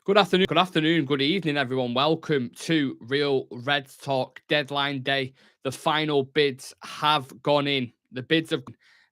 Good afternoon, good evening, everyone. Welcome to Real Reds Talk Deadline Day. The final bids have gone in. The bids have,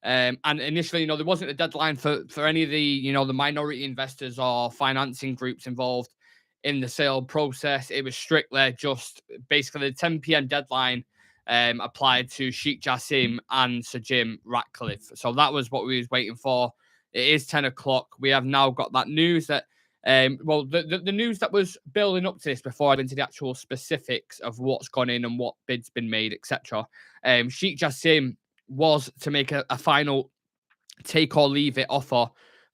and initially, there wasn't a deadline for any of the, the minority investors or financing groups involved in the sale process. It was strictly just basically the 10 p.m. deadline applied to Sheikh Jassim and Sir Jim Ratcliffe. So that was what we was waiting for. It is 10 o'clock. We have now got that news that the news that was building up to this before I went into the actual specifics of what's gone in and what bids been made, etc. Sheikh Jassim was to make a final take or leave it offer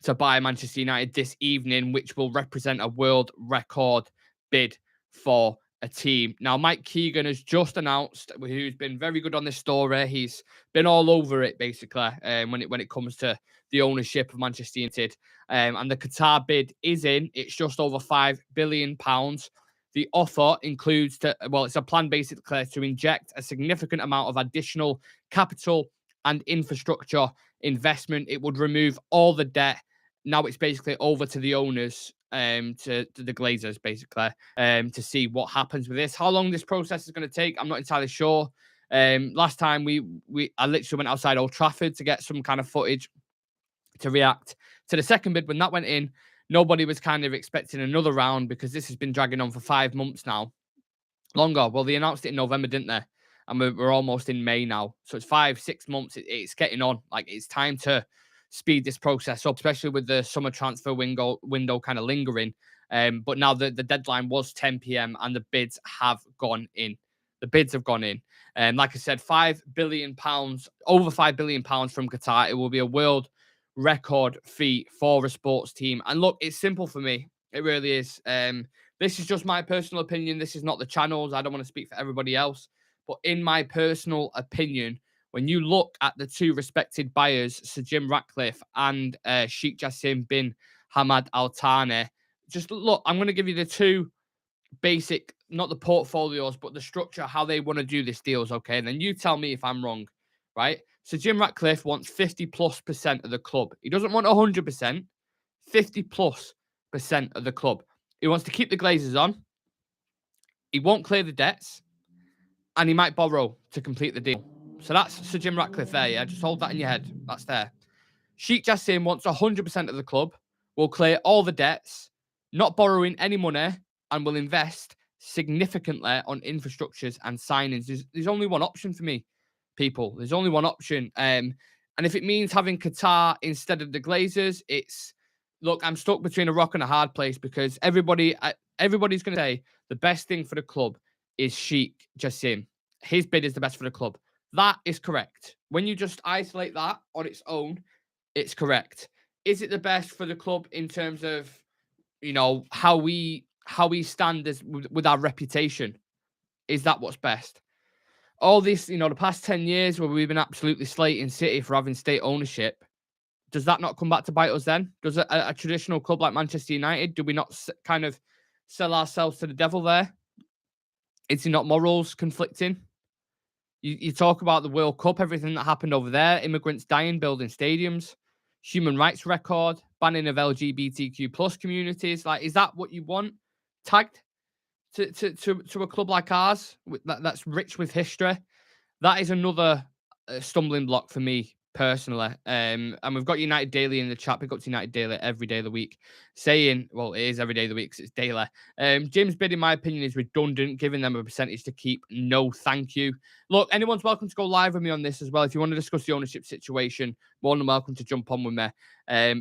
to buy Manchester United this evening, which will represent a world record bid for a team. Now, Mike Keegan has just announced, who's been very good on this story. He's been all over it basically when it comes to the ownership of Manchester United. And the Qatar bid is in. It's just over £5 billion. The offer includes it's a plan basically to inject a significant amount of additional capital and infrastructure investment. It would remove all the debt. Now it's basically over to the owners, to the Glazers, basically, to see what happens with this. How long this process is going to take, I'm not entirely sure. Last time I literally went outside Old Trafford to get some kind of footage to react to the second bid. When that went in, nobody was kind of expecting another round because this has been dragging on for 5 months now. Longer. Well, they announced it in November, didn't they? And we're almost in May now. So it's 5-6 months. It's getting on. Like, it's time to speed this process up, especially with the summer transfer window kind of lingering. But now the deadline was 10 p.m. and the bids have gone in. The bids have gone in. And like I said, £5 billion, over £5 billion from Qatar. It will be a world record fee for a sports team. And look, it's simple for me. It really is. This is just my personal opinion. This is not the channels. I don't want to speak for everybody else. But in my personal opinion, when you look at the two respected buyers, Sir Jim Ratcliffe and Sheikh Jassim bin Hamad Al Thani, just look, I'm going to give you the two basic, not the portfolios, but the structure, how they want to do this deals, okay? And then you tell me if I'm wrong, right? So Jim Ratcliffe wants 50+% of the club. He doesn't want 100%, 50+% of the club. He wants to keep the Glazers on. He won't clear the debts. And he might borrow to complete the deal. So that's Sir Jim Ratcliffe there, yeah? Just hold that in your head. That's there. Sheikh Jassim wants 100% of the club, will clear all the debts, not borrowing any money, and will invest significantly on infrastructures and signings. There's only one option for me, people. There's only one option. And if it means having Qatar instead of the Glazers, look, I'm stuck between a rock and a hard place because everybody's going to say the best thing for the club is Sheikh Jassim. His bid is the best for the club. That is correct. When you just isolate that on its own, it's correct. Is it the best for the club in terms of, how we stand with our reputation? Is that what's best? All this, the past 10 years where we've been absolutely slating City for having state ownership, does that not come back to bite us then? Does a traditional club like Manchester United, do we not kind of sell ourselves to the devil there? Is it not morals conflicting? You talk about the World Cup, everything that happened over there, immigrants dying, building stadiums, human rights record, banning of LGBTQ plus communities. Like, is that what you want tagged to a club like ours that's rich with history? That is another stumbling block for me personally. And we've got United Daily in the chat. Pick up to United Daily every day of the week, saying, well, it is every day of the week because it's daily. Jim's bid, in my opinion, is redundant, giving them a percentage to keep. No, thank you. Look, anyone's welcome to go live with me on this as well. If you want to discuss the ownership situation, more than welcome to jump on with me.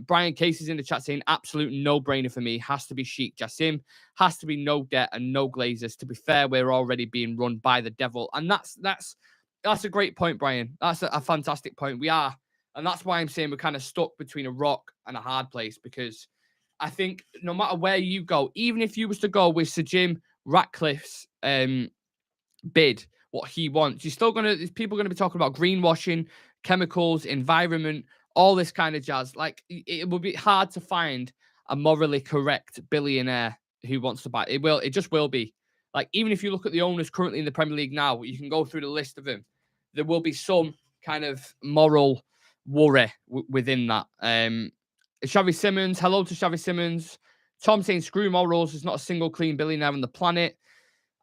Brian Casey's in the chat saying, absolute no-brainer for me. Has to be Sheikh Jassim. Has to be no debt and no Glazers. To be fair, we're already being run by the devil. And that's a great point, Brian. That's a fantastic point. We are. And that's why I'm saying we're kind of stuck between a rock and a hard place, because I think no matter where you go, even if you was to go with Sir Jim Ratcliffe's bid, what he wants, there's people going to be talking about greenwashing, chemicals, environment, all this kind of jazz. Like, it would be hard to find a morally correct billionaire who wants to buy it. It just will be. Like, even if you look at the owners currently in the Premier League now, you can go through the list of them. There will be some kind of moral worry within that. Xavi Simmons, hello to Xavi Simmons. Tom saying, screw morals. There's not a single clean billionaire on the planet.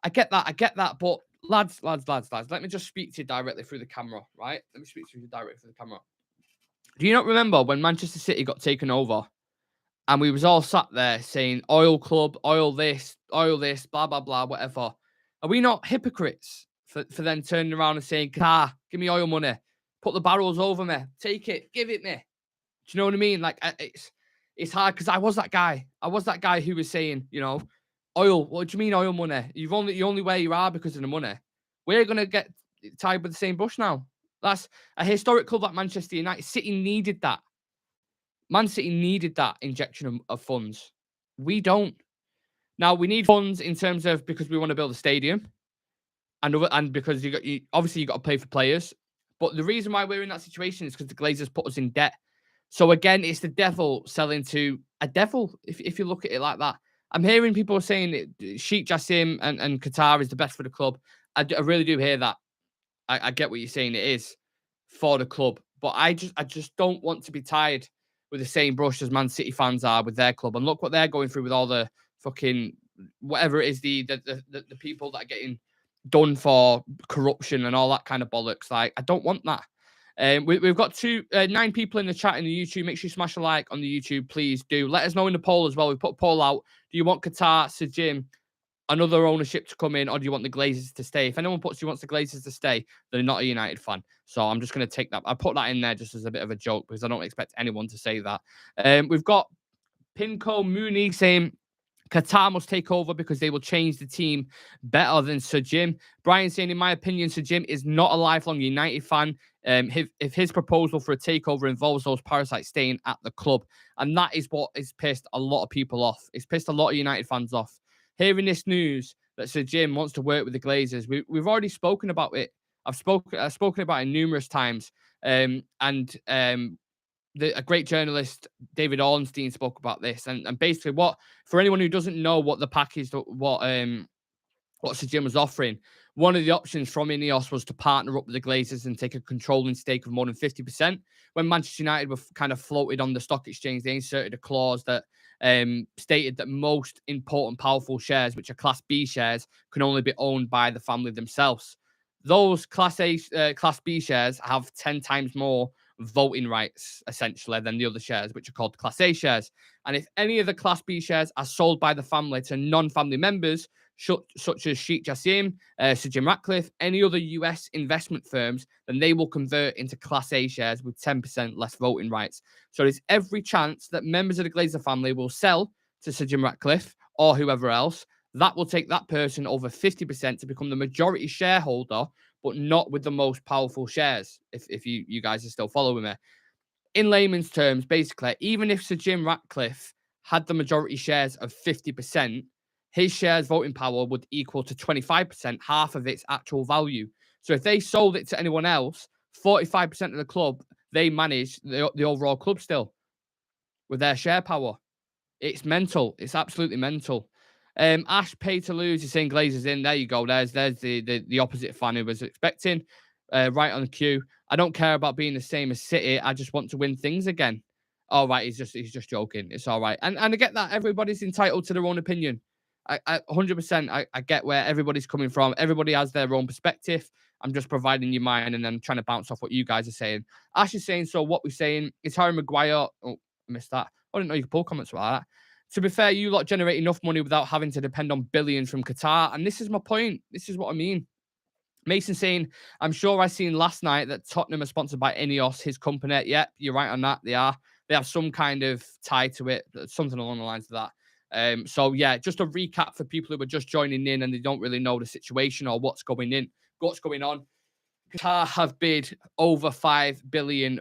I get that. But lads, let me just speak to you directly through the camera, right? Let me speak to you directly through the camera. Do you not remember when Manchester City got taken over and we was all sat there saying, oil club, oil this, blah, blah, blah, whatever. Are we not hypocrites for then turning around and saying, give me oil money, put the barrels over me, take it, give it me? Do you know what I mean? Like, it's hard because I was that guy. I was that guy who was saying, oil, what do you mean oil money? You only where you are because of the money. We're going to get tied with the same brush now. That's a historic club like Manchester United. City needed that. Man City needed that injection of funds. We don't. Now, we need funds in terms of because we want to build a stadium and because obviously you got to pay for players. But the reason why we're in that situation is because the Glazers put us in debt. So again, it's the devil selling to a devil, if you look at it like that. I'm hearing people saying that Sheikh Jassim and Qatar is the best for the club. I really do hear that. I get what you're saying. It is for the club. But I just don't want to be tied with the same brush as Man City fans are with their club. And look what they're going through with all the fucking whatever it is, the people that are getting done for corruption and all that kind of bollocks. Like, I don't want that. We've got 9 people in the chat in the YouTube. Make sure you smash a like on the YouTube, please do. Let us know in the poll as well. We put a poll out. Do you want Qatar, Sajim, another ownership to come in, or do you want the Glazers to stay? If anyone puts who wants the Glazers to stay, they're not a United fan. So I'm just going to take that. I put that in there just as a bit of a joke because I don't expect anyone to say that. We've got Pinko Mooney saying Qatar must take over because they will change the team better than Sir Jim. Brian saying, in my opinion, Sir Jim is not a lifelong United fan. If his proposal for a takeover involves those parasites staying at the club, and that is what has pissed a lot of people off. It's pissed a lot of United fans off. Hearing this news that Sir Jim wants to work with the Glazers, we've already spoken about it. I've spoken about it numerous times. A great journalist, David Ornstein, spoke about this, and basically, for anyone who doesn't know what the package, what Sir Jim was offering, one of the options from Ineos was to partner up with the Glazers and take a controlling stake of more than 50%. When Manchester United were kind of floated on the stock exchange, they inserted a clause that stated that most important, powerful shares, which are Class B shares, can only be owned by the family themselves. Those Class B shares have 10 times more voting rights, essentially, than the other shares, which are called Class A shares. And if any of the Class B shares are sold by the family to non-family members, such as Sheikh Jassim, Sir Jim Ratcliffe, any other US investment firms, then they will convert into Class A shares with 10% less voting rights. So there's every chance that members of the Glazer family will sell to Sir Jim Ratcliffe or whoever else. That will take that person over 50% to become the majority shareholder, but not with the most powerful shares, if you guys are still following me. In layman's terms, basically, even if Sir Jim Ratcliffe had the majority shares of 50%, his shares voting power would equal to 25%, half of its actual value. So if they sold it to anyone else, 45% of the club, they manage the overall club still with their share power. It's mental. It's absolutely mental. Ash pay to lose is saying Glazers in. There you go. There's the opposite fan who was expecting. Right on the cue. I don't care about being the same as City. I just want to win things again. All right, he's just joking. It's all right. And I get that everybody's entitled to their own opinion. I 100%. I get where everybody's coming from. Everybody has their own perspective. I'm just providing you mine and then trying to bounce off what you guys are saying. Ash is saying, so what we're saying is Harry Maguire. Oh, I missed that. I didn't know you could pull comments like that. To be fair, you lot generate enough money without having to depend on billions from Qatar. And this is my point. This is what I mean. Mason saying, I'm sure I seen last night that Tottenham are sponsored by Ineos, his company. Yep, you're right on that. They are. They have some kind of tie to it, something along the lines of that. So yeah, just a recap for people who are just joining in and they don't really know the situation or what's going on. Qatar have bid over £5 billion,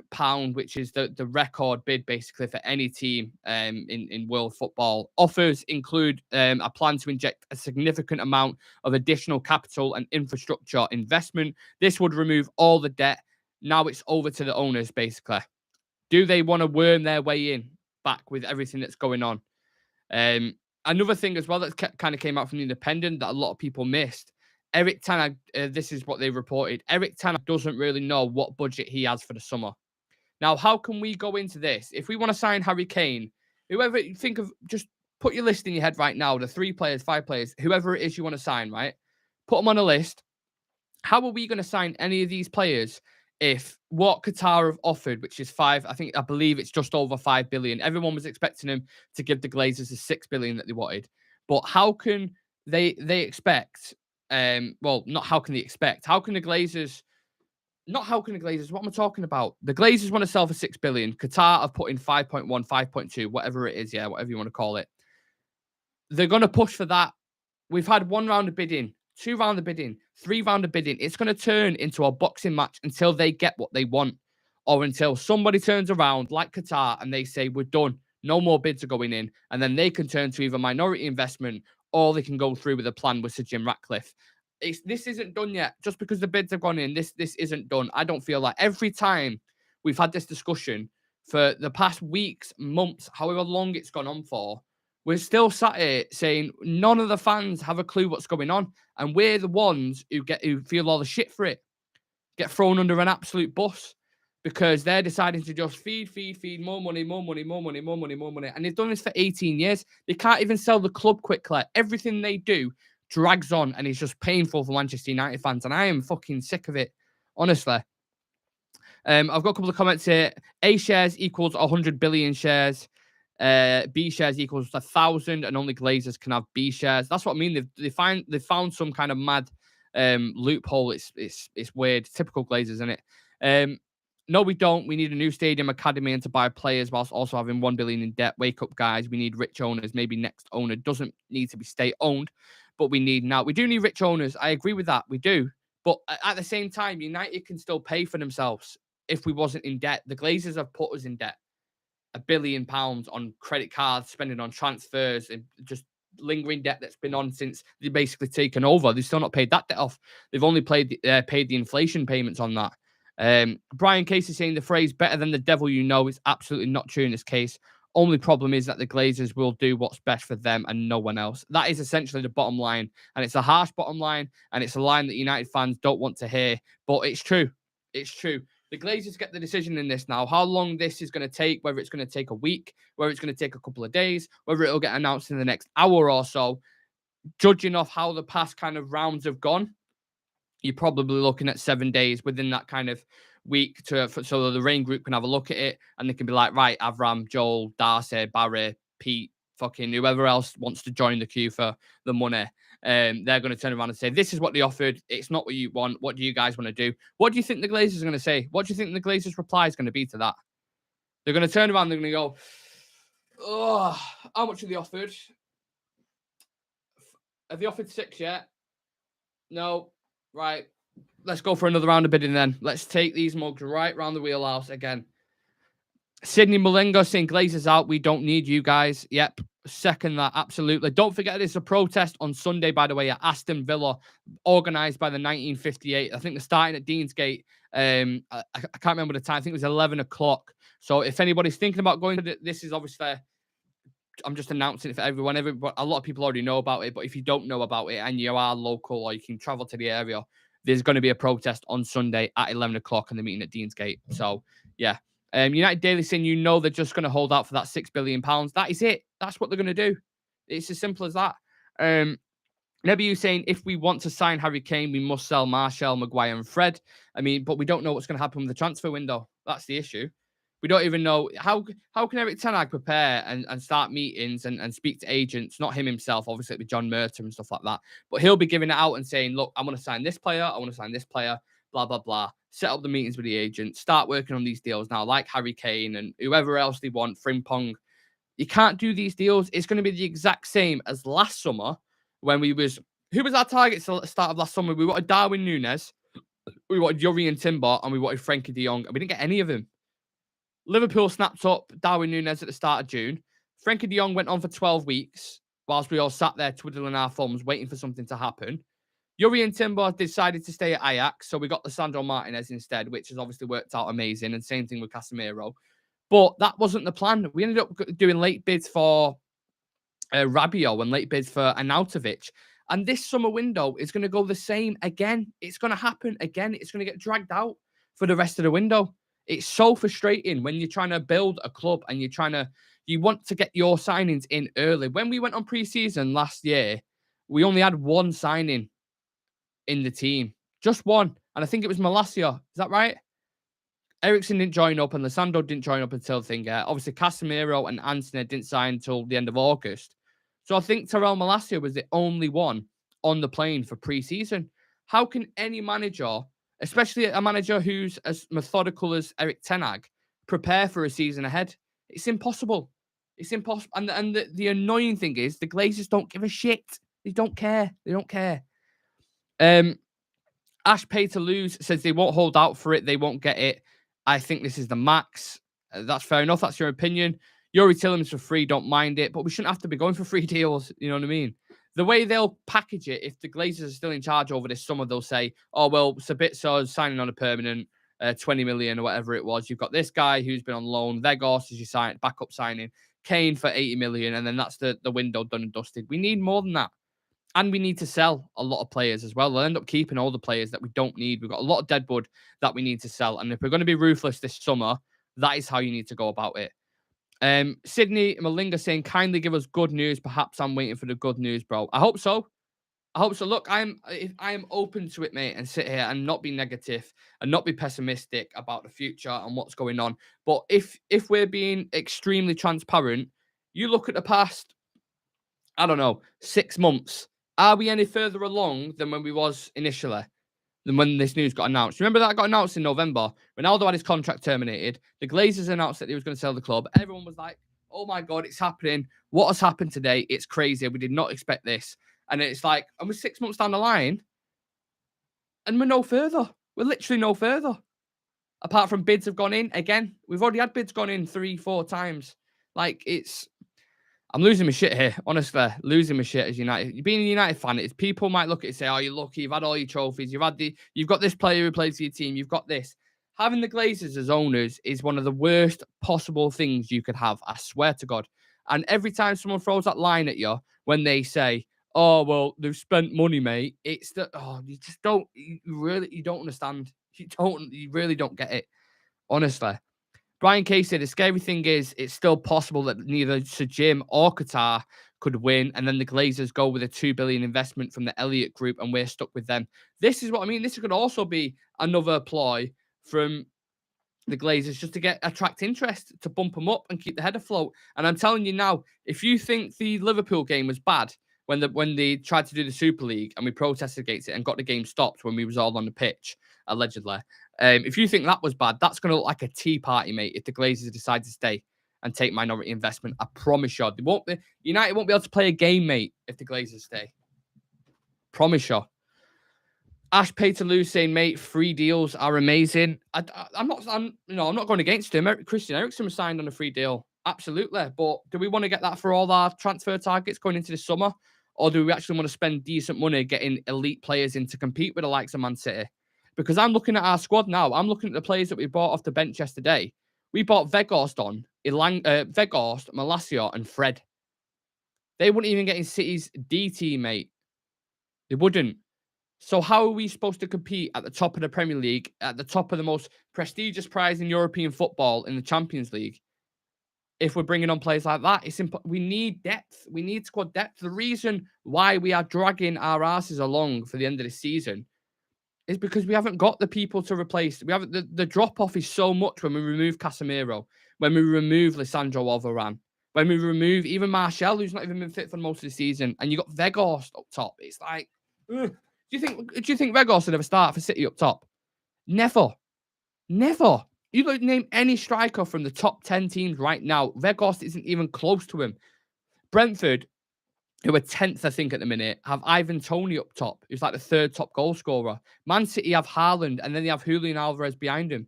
which is the record bid basically for any team in world football. Offers include a plan to inject a significant amount of additional capital and infrastructure investment. This would remove all the debt. Now it's over to the owners, basically. Do they want to worm their way in back with everything that's going on? Another thing as well that kind of came out from the Independent that a lot of people missed. Eric Tanner, this is what they reported. Eric Tanner doesn't really know what budget he has for the summer. Now, how can we go into this? If we want to sign Harry Kane, whoever, think of just put your list in your head right now, the 3 players, 5 players, whoever it is you want to sign, right? Put them on a list. How are we going to sign any of these players if what Qatar have offered, which is I believe it's just over 5 billion. Everyone was expecting them to give the Glazers the 6 billion that they wanted. But how can they expect, well, not how can they expect, how can the Glazers, not how can the Glazers, what am I talking about? The Glazers want to sell for 6 billion. Qatar have put in 5.1, 5.2, whatever it is, yeah, whatever you want to call it. They're going to push for that. We've had 1 round of bidding, 2 round of bidding, 3 round of bidding. It's going to turn into a boxing match until they get what they want, or until somebody turns around like Qatar and they say, we're done. No more bids are going in. And then they can turn to either minority investment or they can go through with a plan with Sir Jim Ratcliffe. This isn't done yet. Just because the bids have gone in, this isn't done. I don't feel like every time we've had this discussion for the past weeks, months, however long it's gone on for, we're still sat here saying none of the fans have a clue what's going on. And we're the ones who feel all the shit for it, get thrown under an absolute bus because they're deciding to just feed more money. And they've done this for 18 years. They can't even sell the club quickly. Everything they do drags on and it's just painful for Manchester United fans. And I am fucking sick of it, honestly. I've got a couple of comments here. A shares equals 100 billion shares. B shares equals 1,000, and only Glazers can have B shares. That's what I mean. They found some kind of mad loophole. It's weird. Typical Glazers, isn't it? No, we don't. We need a new stadium, academy, and to buy players whilst also having 1 billion in debt. Wake up, guys. We need rich owners. Maybe next owner doesn't need to be state owned, but we do need rich owners. I agree with that. We do. But at the same time, United can still pay for themselves if we wasn't in debt. The Glazers have put us in debt. £1 billion on credit cards, spending on transfers, and just lingering debt that's been on since they basically taken over. They've still not paid that debt off. They've only paid the inflation payments on that. Brian Casey saying the phrase "better than the devil you know" is absolutely not true in this case. Only problem is that the Glazers will do what's best for them and no one else. That is essentially the bottom line. And it's a harsh bottom line. And it's a line that United fans don't want to hear. But it's true. It's true. The Glazers get the decision in this now. How long this is going to take, whether it's going to take a week, whether it's going to take a couple of days, whether it'll get announced in the next hour or so, judging off how the past kind of rounds have gone, you're probably looking at 7 days within that kind of week so the Rain Group can have a look at it and they can be like, right, Avram, Joel, Darcy, Barry, Pete, fucking whoever else wants to join the queue for the money. They're going to turn around and say, this is what they offered. It's not what you want. What do you guys want to do? What do you think the Glazers are going to say? What do you think the Glazers' reply is going to be to that? They're going to turn around. They're going to go, oh, how much have they offered? Have they offered 6 yet? No. Right. Let's go for another round of bidding then. Let's take these mugs right round the wheelhouse again. Sydney Malengo saying Glazers out. We don't need you guys. Yep. Second that. Absolutely. Don't forget there's a protest on Sunday, by the way, at Aston Villa, organised by the 1958. I think they're starting at Deansgate. I can't remember the time. I think it was 11 o'clock. So if anybody's thinking about going to this is obviously, I'm just announcing it for everyone. A lot of people already know about it, but if you don't know about it and you are local or you can travel to the area, there's going to be a protest on Sunday at 11 o'clock and the meeting at Deansgate. So, yeah. United Daily saying, they're just going to hold out for that £6 billion. That is it. That's what they're going to do. It's as simple as that. Nebiu saying, if we want to sign Harry Kane, we must sell Martial, Maguire and Fred. But we don't know what's going to happen with the transfer window. That's the issue. We don't even know how can Eric Ten Hag prepare and start meetings and speak to agents, not him himself, obviously with John Murta and stuff like that. But he'll be giving it out and saying, look, I want to sign this player. I want to sign this player, blah, blah, blah. Set up the meetings with the agents, start working on these deals now, like Harry Kane and whoever else they want, Frimpong. You can't do these deals. It's going to be the exact same as last summer when who was our target at the start of last summer? We wanted Darwin Núñez, we wanted Yuri and Timber, and we wanted Frankie de Jong, and we didn't get any of them. Liverpool snapped up Darwin Núñez at the start of June. Frankie de Jong went on for 12 weeks whilst we all sat there twiddling our thumbs waiting for something to happen. Yuri and Timber decided to stay at Ajax, so we got Lisandro Martinez instead, which has obviously worked out amazing, and same thing with Casemiro. But that wasn't the plan. We ended up doing late bids for Rabiot and late bids for Arnautovic. And this summer window is going to go the same again. It's going to happen again. It's going to get dragged out for the rest of the window. It's so frustrating when you're trying to build a club and you want to get your signings in early. When we went on pre-season last year, we only had one signing in the team, just one, and I think it was Malacia. Is that right? Ericsson didn't join up, and Lissandro didn't join up until obviously Casemiro and Antony didn't sign until the end of August. So I think Terrell Malacia was the only one on the plane for pre-season. How can any manager, especially a manager who's as methodical as Eric Ten Hag, prepare for a season ahead? It's impossible. It's impossible. And the annoying thing is the Glazers don't give a shit. They don't care. They don't care. Ash Pay to Lose says they won't hold out for it. They won't get it. I think this is the max. That's fair enough. That's your opinion. Yuri Tillem's for free. Don't mind it. But we shouldn't have to be going for free deals. You know what I mean? The way they'll package it, if the Glazers are still in charge over this summer, they'll say, oh, well, Sabitzo's signing on a permanent 20 million or whatever it was. You've got this guy who's been on loan. Vegos is your backup signing. Kane for 80 million. And then that's the window done and dusted. We need more than that. And we need to sell a lot of players as well. We'll end up keeping all the players that we don't need. We've got a lot of deadwood that we need to sell. And if we're going to be ruthless this summer, that is how you need to go about it. Sydney Malinga saying, kindly give us good news. Perhaps I'm waiting for the good news, bro. I hope so. I hope so. Look, I am open to it, mate, and sit here and not be negative and not be pessimistic about the future and what's going on. But if we're being extremely transparent, you look at the past, I don't know, 6 months. Are we any further along than when we was initially, than when this news got announced? Remember that got announced in November? Ronaldo had his contract terminated. The Glazers announced that he was going to sell the club. Everyone was like, oh my God, it's happening. What has happened today? It's crazy. We did not expect this. And it's like, and we're 6 months down the line, and we're no further. We're literally no further. Apart from bids have gone in. Again, we've already had bids gone in 3-4 times. Like, I'm losing my shit here, honestly. Losing my shit as United. Being a United fan, people might look at it and say, oh, you're lucky, you've had all your trophies, you've got this player who plays for your team, you've got this. Having the Glazers as owners is one of the worst possible things you could have, I swear to God. And every time someone throws that line at you, when they say, oh, well, they've spent money, mate, it's that, oh, you just don't, you don't understand. You really don't get it, honestly. Brian Kay said the scary thing is it's still possible that neither Sir Jim or Qatar could win, and then the Glazers go with a $2 billion investment from the Elliott Group, and we're stuck with them. This is what I mean. This could also be another ploy from the Glazers just to attract interest, to bump them up and keep the head afloat. And I'm telling you now, if you think the Liverpool game was bad when they tried to do the Super League and we protested against it and got the game stopped when we was all on the pitch, allegedly. If you think that was bad, that's going to look like a tea party, mate, if the Glazers decide to stay and take minority investment. I promise you. United won't be able to play a game, mate, if the Glazers stay. Promise you. Ash Pay to Lose saying, mate, free deals are amazing. I'm not going against him. Christian Eriksen was signed on a free deal. Absolutely. But do we want to get that for all our transfer targets going into the summer? Or do we actually want to spend decent money getting elite players in to compete with the likes of Man City? Because I'm looking at our squad now. I'm looking at the players that we bought off the bench yesterday. We bought Weghorst, Malacia, and Fred. They wouldn't even get in City's D team, mate. They wouldn't. So how are we supposed to compete at the top of the Premier League, at the top of the most prestigious prize in European football in the Champions League, if we're bringing on players like that? We need depth. We need squad depth. The reason why we are dragging our asses along for the end of the season is because we haven't got the people to replace. We haven't. The drop-off is so much when we remove Casemiro, when we remove Lissandro or Varane, when we remove even Martial, who's not even been fit for most of the season, and you got Weghorst up top. It's like, ugh. Do you think Weghorst would ever start for City up top? Never. You don't name any striker from the top 10 teams right now. Weghorst isn't even close to him. Brentford, who are 10th, I think, at the minute, have Ivan Toney up top, who's like the third top goal scorer. Man City have Haaland, and then they have Julian Alvarez behind him.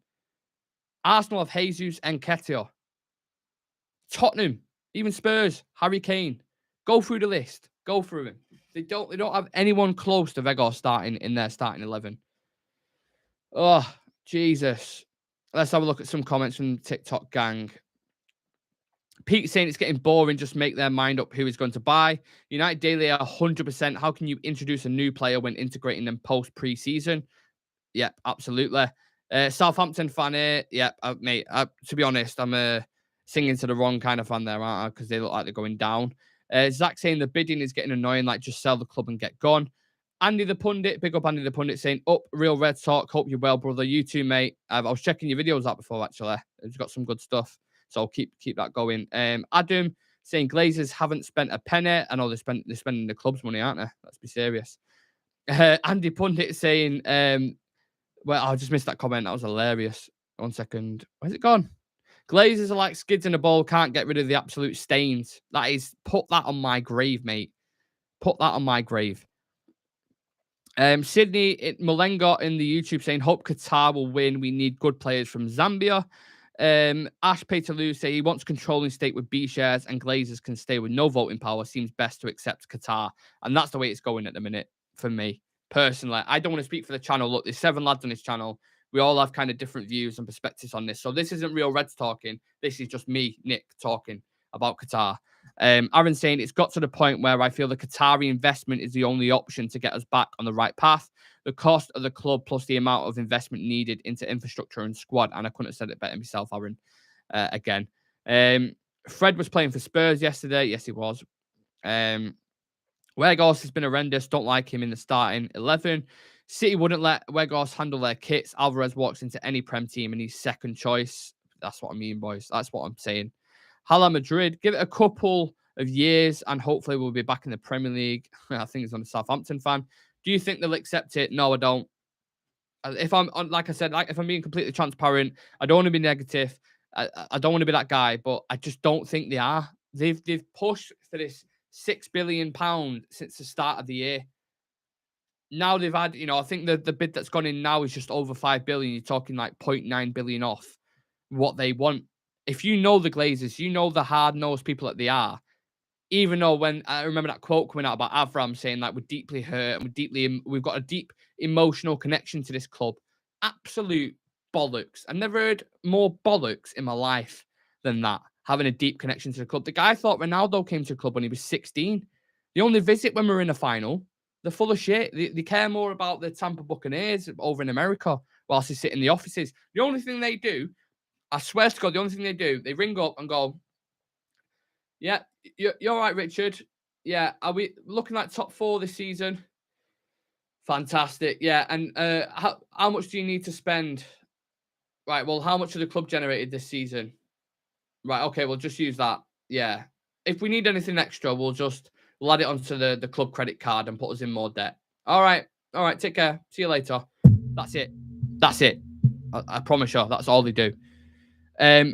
Arsenal have Jesus and Nketiah. Tottenham, even Spurs, Harry Kane. Go through the list. Go through him. They don't have anyone close to Weghorst starting in their starting 11. Oh, Jesus. Let's have a look at some comments from TikTok gang. Pete saying it's getting boring. Just make their mind up who is going to buy. United Daily are 100%. How can you introduce a new player when integrating them post pre-season? Yep, absolutely. Southampton fan here. Yeah, mate. To be honest, I'm singing to the wrong kind of fan there, aren't I? Because they look like they're going down. Zach saying the bidding is getting annoying. Like, just sell the club and get gone. Andy the pundit, big up Andy the pundit, saying up Real Red Talk. Hope you're well, brother. You too, mate. I was checking your videos out before actually. It's got some good stuff, so I'll keep that going. Adam saying Glazers haven't spent a penny. I know they're spending the club's money, aren't they? Let's be serious. Andy pundit saying well, I just missed that comment. That was hilarious. 1 second. Where's it gone? Glazers are like skids in a bowl. Can't get rid of the absolute stains. That is, put that on my grave, mate. Put that on my grave. Sydney Malenga in the YouTube saying, hope Qatar will win. We need good players from Zambia. Ash Peterloo say he wants controlling stake with B shares and Glazers can stay with no voting power. Seems best to accept Qatar. And that's the way it's going at the minute for me. Personally, I don't want to speak for the channel. Look, there's 7 lads on this channel. We all have kind of different views and perspectives on this. So this isn't Real Reds talking. This is just me, Nick, talking about Qatar. Aaron saying it's got to the point where I feel the Qatari investment is the only option to get us back on the right path. The cost of the club plus the amount of investment needed into infrastructure and squad. And I couldn't have said it better myself, Aaron, again. Fred was playing for Spurs yesterday. Yes, he was. Weghorst has been horrendous. Don't like him in the starting 11. City wouldn't let Weghorst handle their kits. Alvarez walks into any Prem team and he's second choice. That's what I mean, boys. That's what I'm saying. Hala Madrid, give it a couple of years and hopefully we'll be back in the Premier League. I think he's on a Southampton fan. Do you think they'll accept it? No, I don't. If I'm, like I said, if I'm being completely transparent, I don't want to be negative. I don't want to be that guy, but I just don't think they are. They've pushed for this £6 billion since the start of the year. Now they've had, I think the bid that's gone in now is just over 5 billion. You're talking like 0.9 billion off what they want. If you know the Glazers, you know the hard-nosed people that they are. Even though when I remember that quote coming out about Avram saying like we're deeply hurt and we've got a deep emotional connection to this club. Absolute bollocks. I've never heard more bollocks in my life than that. Having a deep connection to the club. The guy thought Ronaldo came to the club when he was 16. They only visit when we're in a final. They're full of shit. They care more about the Tampa Buccaneers over in America whilst they sit in the offices. The only thing they do, I swear to God, the only thing they do, they ring up and go, yeah, you're all right, Richard. Yeah, are we looking like top 4 this season? Fantastic. Yeah, and how much do you need to spend? Right, well, how much have the club generated this season? Right, okay, we'll just use that. Yeah. If we need anything extra, we'll add it onto the club credit card and put us in more debt. All right, take care. See you later. That's it. I promise you, that's all they do.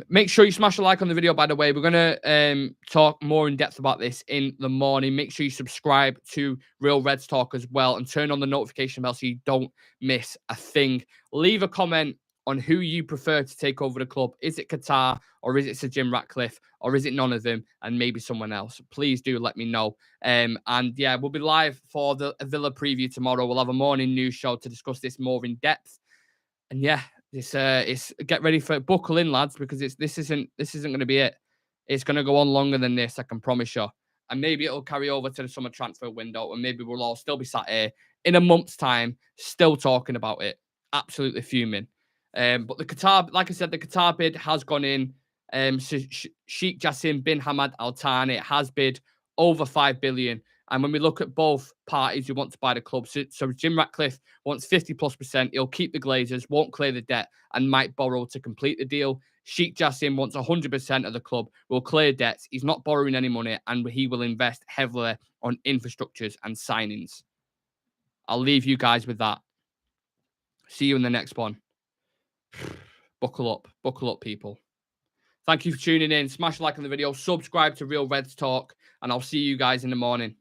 Make sure you smash a like on the video, by the way. We're going to talk more in depth about this in the morning. Make sure you subscribe to Real Reds Talk as well and turn on the notification bell so you don't miss a thing. Leave a comment on who you prefer to take over the club. Is it Qatar or is it Sir Jim Ratcliffe or is it none of them and maybe someone else? Please do let me know. And yeah, we'll be live for the Villa preview tomorrow. We'll have a morning news show to discuss this more in depth. And yeah, it's get ready for it. Buckle in, lads, because this isn't going to be it. It's going to go on longer than this, I can promise you. And maybe it'll carry over to the summer transfer window, and maybe we'll all still be sat here in a month's time, still talking about it. Absolutely fuming. But the Qatar, like I said, the Qatar bid has gone in. Sheikh Jassim bin Hamad Al Thani has bid over 5 billion. And when we look at both parties who want to buy the club, so Jim Ratcliffe wants 50+%. He'll keep the Glazers, won't clear the debt, and might borrow to complete the deal. Sheikh Jassim wants 100% of the club, will clear debts. He's not borrowing any money, and he will invest heavily on infrastructures and signings. I'll leave you guys with that. See you in the next one. Buckle up, people. Thank you for tuning in. Smash a like on the video, subscribe to Real Reds Talk, and I'll see you guys in the morning.